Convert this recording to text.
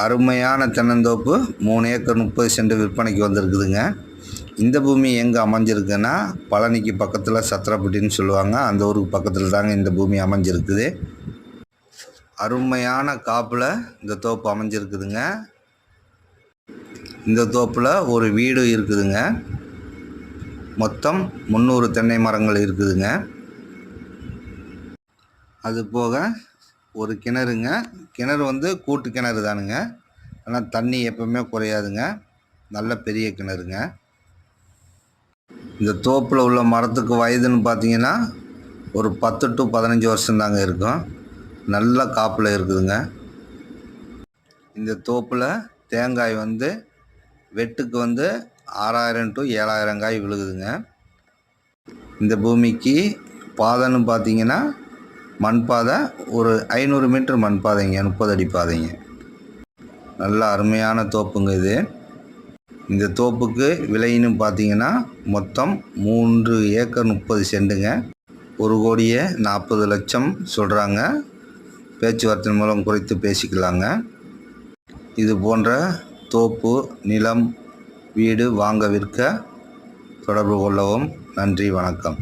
அருமையான தென்னந்தோப்பு 3 acre 30 send விற்பனைக்கு வந்திருக்குதுங்க. இந்த பூமி எங்கே அமைஞ்சிருக்குன்னா பழனிக்கு பக்கத்தில் சத்திரப்பட்டின்னு சொல்லுவாங்க. அந்த ஊருக்கு பக்கத்தில் தாங்க இந்த பூமி அமைஞ்சிருக்குது. அருமையான காப்பில் இந்த தோப்பு அமைஞ்சிருக்குதுங்க. இந்த தோப்பில் ஒரு வீடு இருக்குதுங்க. மொத்தம் 300 தென்னை மரங்கள் இருக்குதுங்க. அது போக ஒரு கிணறுங்க. கிணறு கூட்டு கிணறு தானுங்க. ஆனால் தண்ணி எப்பவுமே குறையாதுங்க. நல்ல பெரிய கிணறுங்க. இந்த தோப்பில் உள்ள மரத்துக்கு வயதுன்னு பார்த்தீங்கன்னா ஒரு 10 to 15 வருஷம் தாங்க இருக்கும். நல்ல காப்பில் இருக்குதுங்க. இந்த தோப்பில் தேங்காய் வெட்டுக்கு 6000 to 7000 காய் விழுகுதுங்க. இந்த பூமிக்கு பாதைன்னு பார்த்தீங்கன்னா மண் பாதை ஒரு 500 மீட்டர் மண் பாதைங்க, 30 அடி பாதைங்க. நல்ல அருமையான தோப்புங்க இது. இந்த தோப்புக்கு விலைன்னு பார்த்தீங்கன்னா மொத்தம் 3 ஏக்கர் 30 சென்ட்டுங்க. 1,40,00,000 சொல்கிறாங்க. பேச்சுவார்த்தை மூலம் குறைத்து பேசிக்கலாங்க. இது போன்ற தோப்பு, நிலம், வீடு வாங்க விற்க தொடர்பு கொள்ளவும். நன்றி, வணக்கம்.